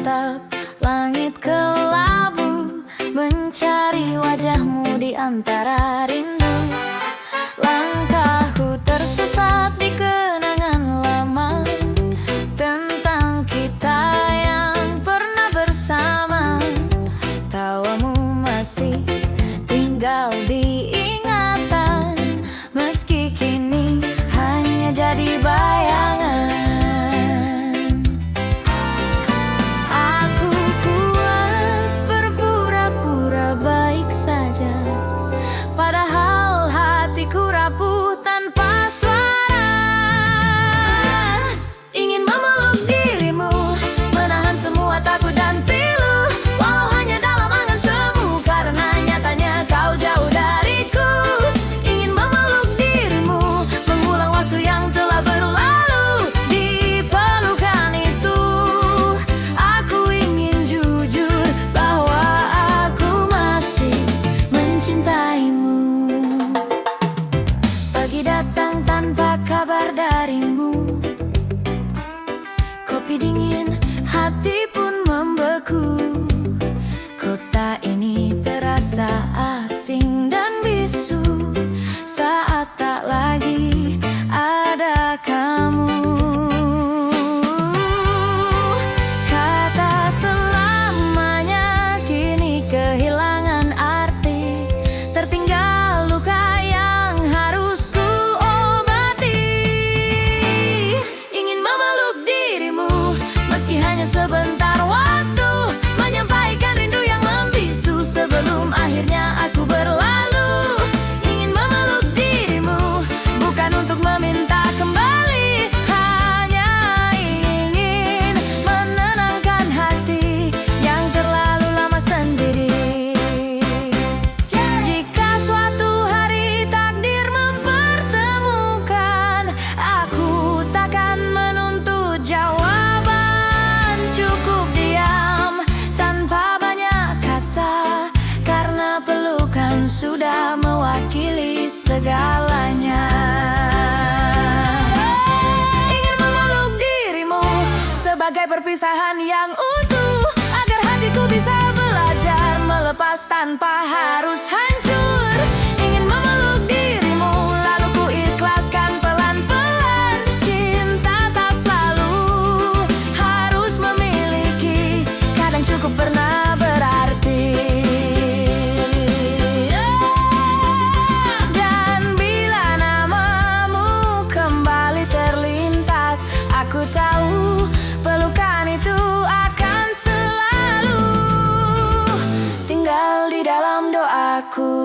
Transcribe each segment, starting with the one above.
menatap langit kelabu, mencari wajahmu di antara rindu. Langkahku tersesat di kenangan lama tentang kita yang pernah bersama. Tawamu masih tinggal di ingatan, meski kini hanya jadi bayangan. Aku kuat berpura-pura baik saja, padahal hatiku rapuh tanpa suara. Ingin memeluk dirimu, menahan semua takut dan pilu, walau hanya dalam angan semu, karena nyatanya kau jauh dariku. Ingin memeluk dirimu, mengulang waktu yang telah berlalu di pelukan itu. Aku ingin jujur bahwa aku masih mencintaimu. Pagi datang tanpa kabar darimu, kopi dingin, hati pun membeku. Kota ini terasa asing dan bisu saat tak lagi ada kamu. Kata selamanya kini kehilangan arti, tertinggal luka yang harus ku obati. Ingin memeluk dirimu, meski hanya sebentar waktu, menyampaikan rindu yang membisu sebelum akhirnya aku berlalu. Ingin memeluk dirimu, bukan untuk meminta kembali, hanya ingin menenangkan hati yang terlalu lama sendiri. Jika suatu hari takdir mempertemukan, aku takkan menuntut jawaban. Cukup diam tanpa banyak kata, karena pelukan sudah mewakili segalanya. Ingin memeluk dirimu sebagai perpisahan yang utuh, agar hatiku bisa belajar melepas tanpa harus hancur. Ingin memeluk dirimu, lalu ku ikhlaskan pelan-pelan. Cinta tak selalu harus memiliki, kadang cukup pernah berarti. Dan bila namamu kembali terlintas, aku tahu pelukan itu akan selalu tinggal di dalam doaku.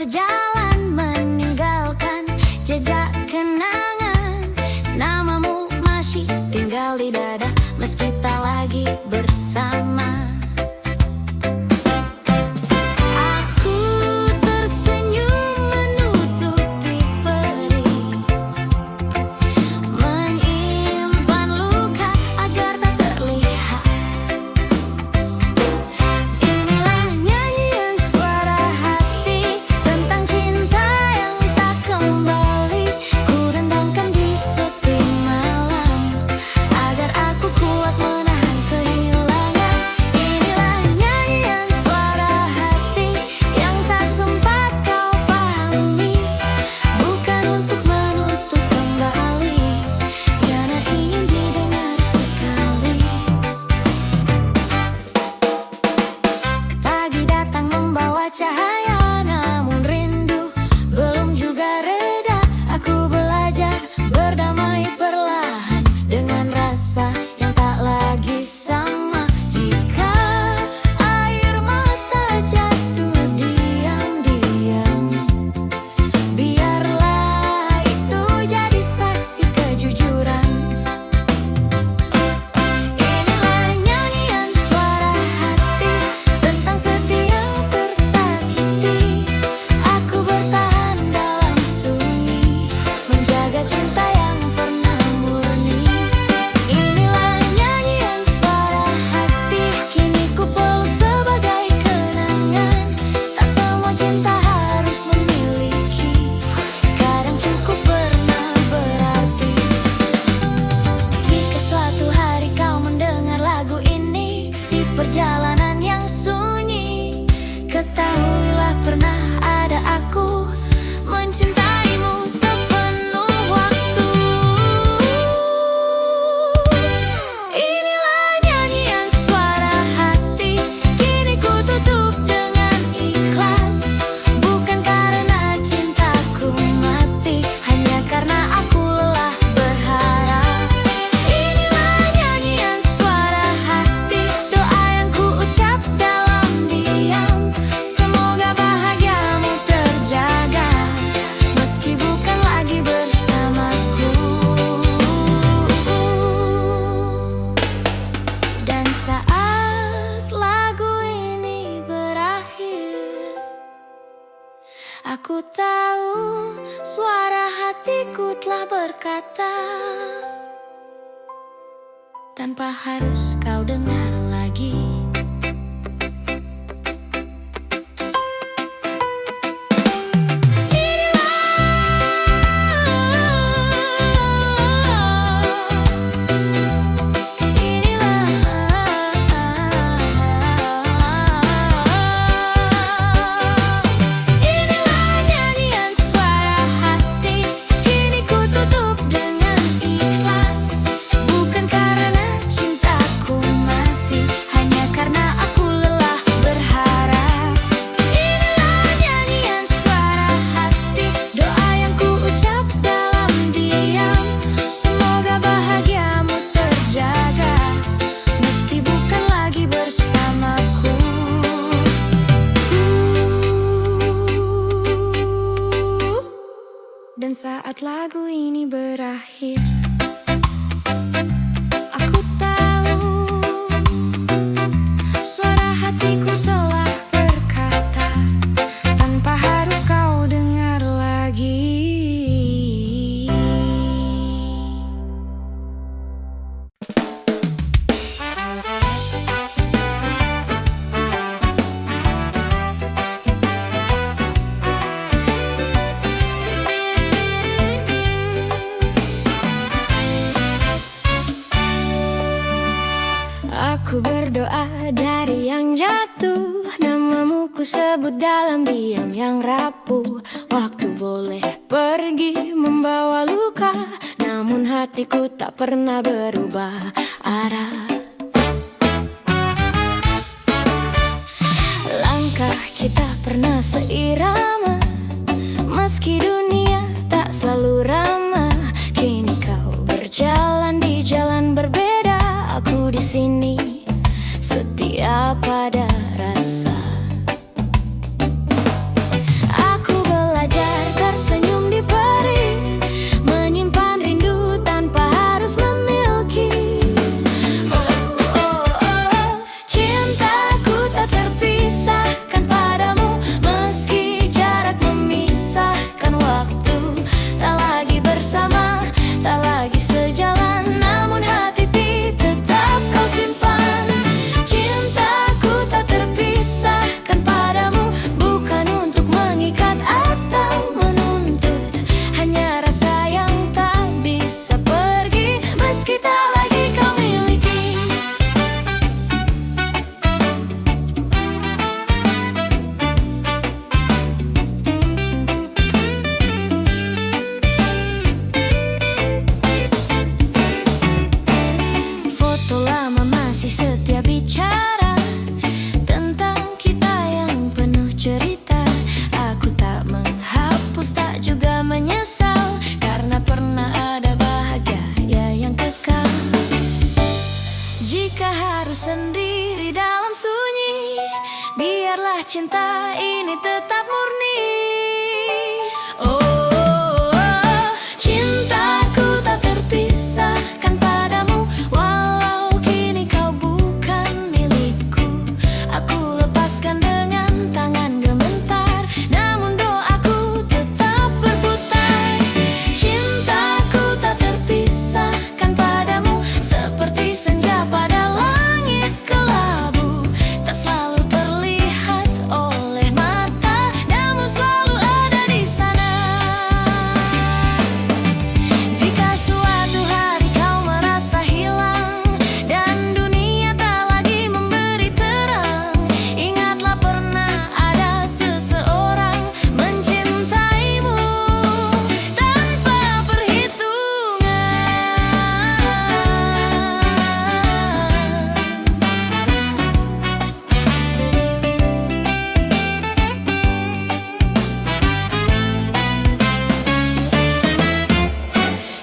berjalan meninggalkan jejak kenangan. Namamu masih tinggal di dada meski tak lagi bersama. Aku tersenyum menutupi perih, menyimpan luka agar tak terlihat. Inilah nyanyian suara hati tentang cinta yang tak kembali. Ku dendamkan di sepi malam agar aku kuat menahan kehilangan. Inilah nyanyian suara hati yang tak sempat kau pahami, bukan untuk menutup kembali, karena ingin didengar sekali. Pagi datang membawa cahaya, namun rindu belum juga reda. Aku belajar berdamai perlahan dengan rasa yang tak lagi sama. Jika air mata jatuh diam-diam, biarlah itu jadi saksi kejujuran. Inilah nyanyian suara hati tentang setiap tersakiti. Aku bertahan dalam sunyi, menjaga cinta yang pernah murni. Inilah nyanyian suara hati, kini ku peluk sebagai kenangan. Tak semua cinta harus memiliki, kadang cukup pernah berarti. Jika suatu hari kau mendengar lagu ini di perjalanan yang sunyi, ketahuilah pernah ada aku mencintaimu sepenuh waktu. Inilah nyanyian suara hati, kini ku tutup dengan ikhlas, bukan karena cintaku mati, hanya karena aku lelah berharap. Inilah nyanyian suara hati, doa yang ku ucap dalam diam. Semoga bahagiamu terjaga meski bukan lagi bersamaku. Dan saat lagu ini berakhir, aku tahu suara hatiku telah berkata, tanpa harus kau dengar lagi. Inilah nyanyian suara hati, kini ku tutup dengan ikhlas, bukan karena cintaku mati, hanya karena aku lelah berharap. Inilah nyanyian suara hati, doa yang ku ucap dalam diam. Semoga bahagiamu terjaga meski bukan lagi bersamaku. Dan saat lagu ini berakhir, aku tahu suara hatiku telah berkata, tanpa harus kau dengar lagi. Aku berdoa dari yang jatuh, namamu ku sebut dalam diam yang rapuh. Waktu boleh pergi membawa luka, namun hatiku tak pernah berubah arah. Langkah kita pernah seirama, meski dunia tak selalu ramah. Kini kau berjalan di jalan berbeda, aku di sini setia pada rasa. Aku sendiri dalam sunyi. Biarlah cinta ini tetap murni. Oh, cintaku tak terpisahkan padamu, walau kini kau bukan milikku. Aku lepaskan dengan tangan gemetar, namun doaku tetap berputar. Cintaku tak terpisahkan padamu, seperti senja pada langit kelabu. Tak selalu terlihat oleh mata, namun selalu ada di sana. Jika suatu hari kau merasa hilang dan dunia tak lagi memberi terang, ingatlah pernah ada seseorang mencintaimu tanpa perhitungan.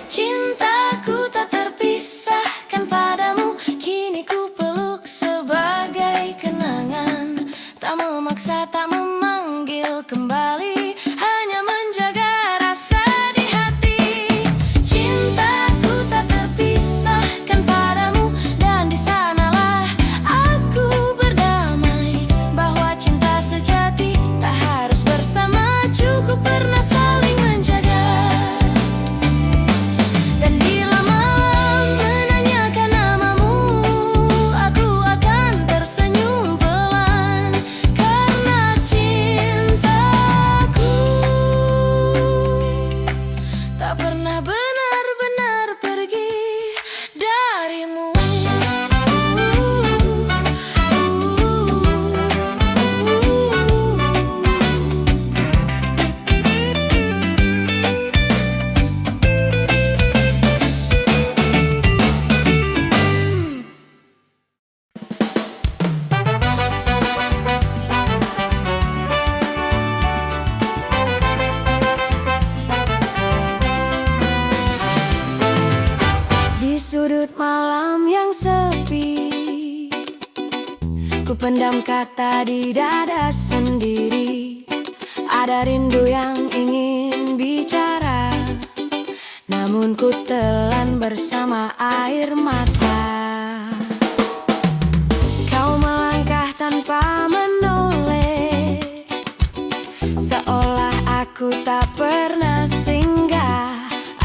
Cintaku tak terpisahkan padamu, kini ku peluk sebagai kenangan. Tak memaksa, tak memanggil kembali, hanya menjaga rasa di hati. Cintaku tak terpisahkan padamu, dan di sanalah aku berdamai, bahwa cinta sejati tak harus bersama, cukup pernah saling menjaga. Dan bila malam menanyakan namamu, aku akan tersenyum pelan, karena cintaku tak pernah benar-benar pergi darimu. Di sudut malam yang sepi, ku pendam kata di dada sendiri. Ada rindu yang ingin bicara, namun ku telan bersama air mata. Kau melangkah tanpa menoleh, seolah aku tak pernah singgah.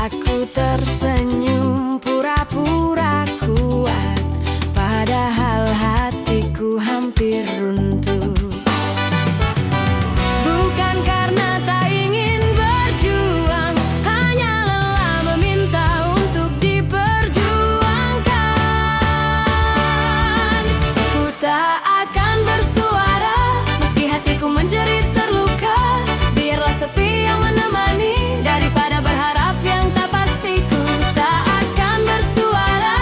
Aku tersenyum pura-pura kuat, padahal hatiku hampir runtuh. Bukan karena tak ingin berjuang, hanya lelah meminta untuk diperjuangkan. Ku tak akan bersuara, meski hatiku menjerit terluka. Biarlah sepi yang menemani, daripada berharap yang tak pasti. Ku tak akan bersuara,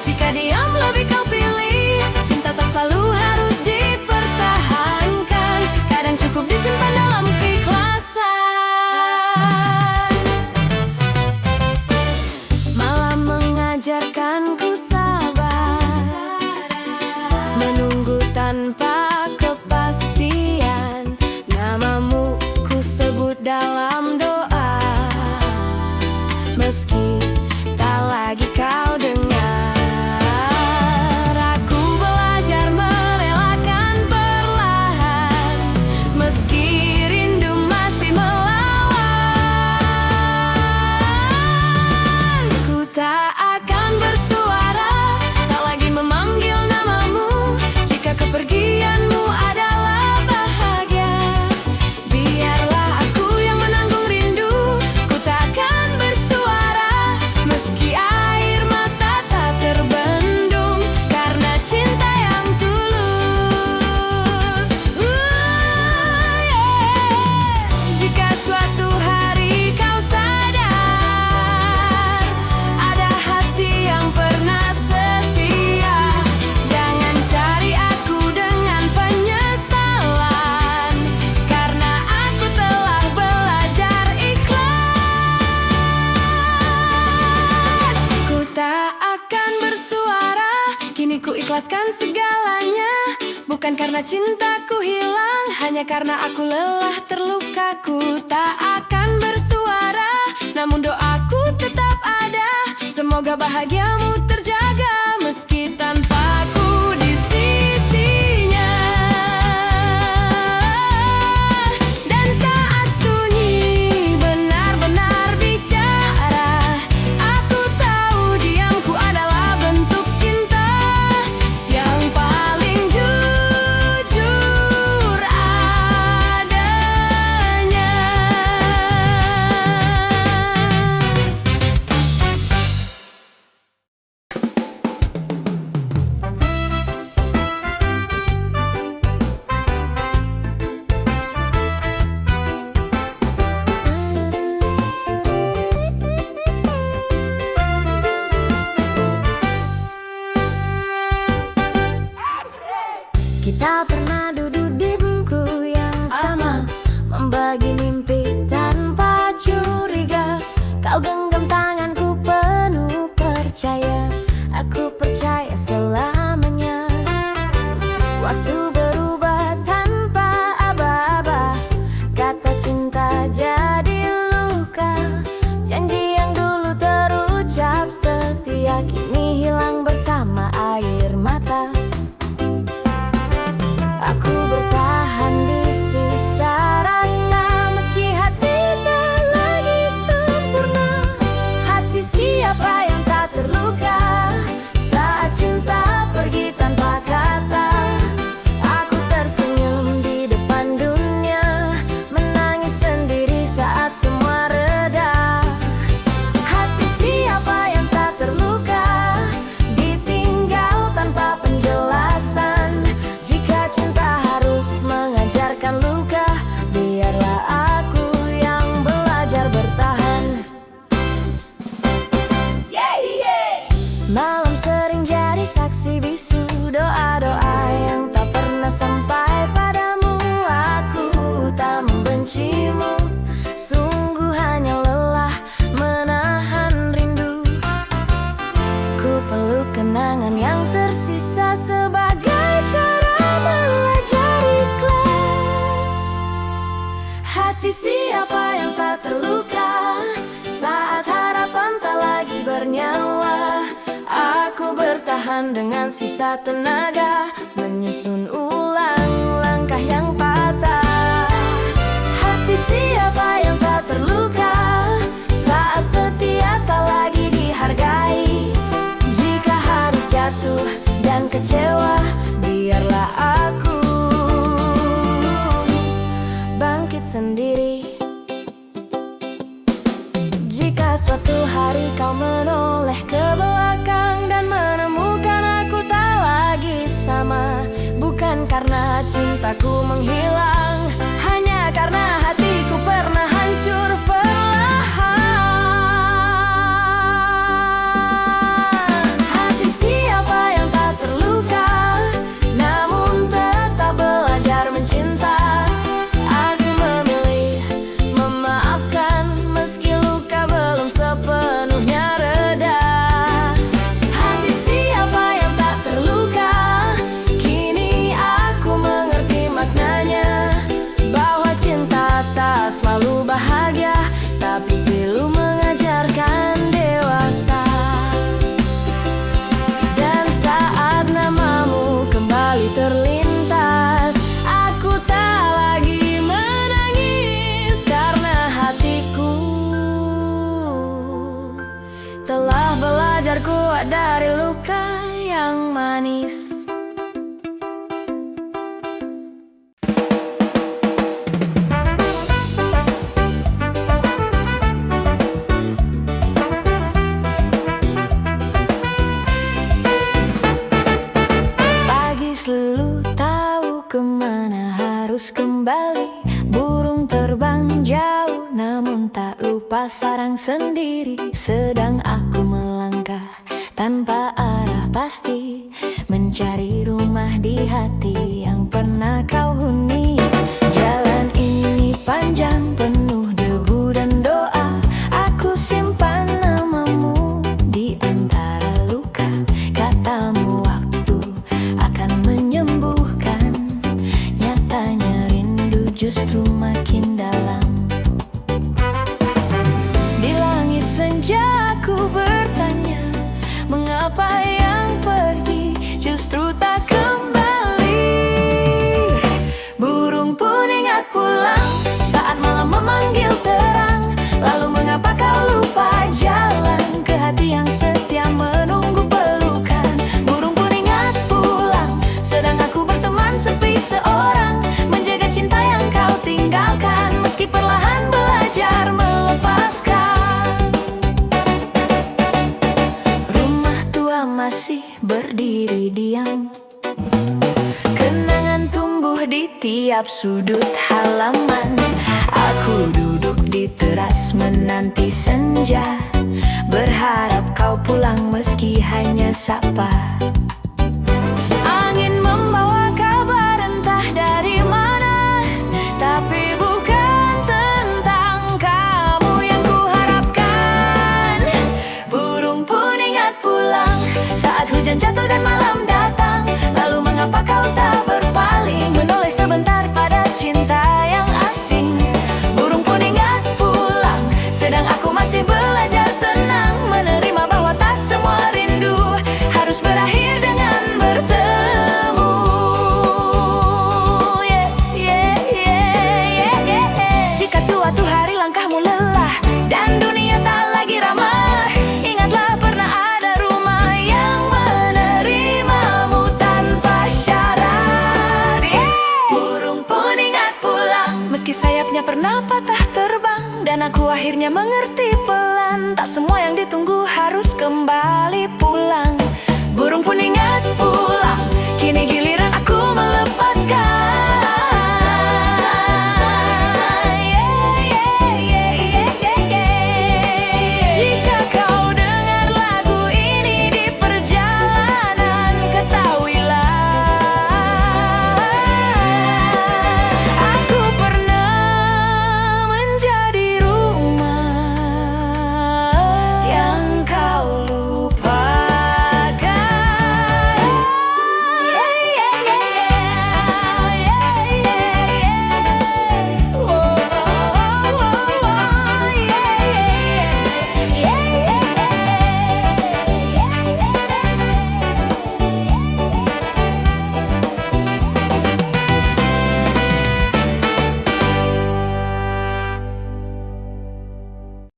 jika diam lebih kau pilih. Cinta tak selalu harus dipertahankan, kadang cukup disimpan dalam keikhlasan. Malam mengajarkanku sabar, menunggu tanpa kepastian. Namamu ku sebut dalam doa, meski tak lagi kau dengar. Aku belajar merelakan perlahan, meski rindu masih melawan. Ku tak akan bersuara, tak lagi memanggil namamu, jika kepergianmu adalah bahagia. Biarlah aku yang menanggung rindu, ku tak akan bersuara, melepaskan segalanya. Bukan karena cintaku hilang, hanya karena aku lelah terluka. Ku tak akan bersuara, namun doaku tetap ada. Semoga bahagiamu terjaga meski tanpa aku di sisinya. Dan saat sunyi benar-benar bicara, aku tahu diamku adalah bentuk cinta yang paling jujur adanya. Kita pernah duduk di bangku yang sama, membagi mimpi tanpa curiga. Kau genggam tanganku penuh percaya, aku percaya selamanya. Waktu berubah tanpa aba-aba, kata cinta jadi luka. Janji yang dulu terucap setia kini hilang bersama air mata. Aku bertahan di sisa rasa, meski hati tak lagi sempurna. Hati siapa yang tak terluka saat cinta pergi tanpa kata. Aku tersenyum di depan dunia, menangis sendiri saat semua reda. Hati siapa yang tak terluka, ditinggal tanpa penjelasan. Jika cinta harus mengajarkan luka, biarlah aku yang belajar bertahan. Malam sering jadi saksi bisu doa-doa yang tak pernah sampai padamu. Aku tak membencimu, sungguh hanya lelah menahan rindu. Ku peluk kenangan yang tersisa sebagai cara belajar ikhlas. Hati siapa yang tak terluka saat harapan tak lagi bernyawa. Aku bertahan dengan sisa tenaga, menyusun ulang langkah yang patah. Hati siapa yang tak terluka saat setia tak lagi dihargai. Jika harus jatuh dan kecewa, biarlah aku bangkit sendiri. Jika suatu hari kau menoleh ke belakang dan menemukan aku tak lagi sama, bukan karena cintaku menghilang, hanya karena hatiku pernah hancur perlahan. Hati siapa yang tak terluka, namun tetap belajar mencinta. Aku memilih memaafkan meski luka belum sepenuhnya reda. Hati siapa yang tak terluka, kini aku mengerti maknanya, bahwa cinta tak selalu bahagia, tapi selalu mengajarkan dewasa. Dan saat namamu kembali terlintas, aku tak lagi menangis karena hatiku telah belajar kuat dari luka yang manis. Pagi selalu tahu kemana harus kembali. Burung terbang jauh namun tak lupa sarang sendiri. Sedang aku melangkah tanpa arah pasti, mencari rumah di hati yang pernah kau huni. Jalan ini panjang penuh debu dan doa, aku simpan namamu di antara luka. Katamu waktu setiap sudut halaman. Aku duduk di teras menanti senja, berharap kau pulang meski hanya sapa. Angin membawa kabar entah dari mana, tapi bukan tentang kamu yang kuharapkan. Burung pun ingat pulang saat hujan jatuh dan malam datang. Lalu mengapa kau tak berpaling, menoleh sebentar pada cinta yang asing. Burung pun ingat pulang, sedang aku masih belajar tenang, menerima bahwa tak semua rindu harus berakhir dengan bertemu. Jika suatu hari langkahmu lelah dan dunia tak lagi ramah, ingatlah pernah ada rumah yang menerimamu tanpa syarat. Burung pun ingat pulang, meski sayapnya pernah patah terbang, dan aku akhirnya mengerti pelan, tak semua yang ditunggu harus kembali pulang. Burung pun ingat pulang, kini giliran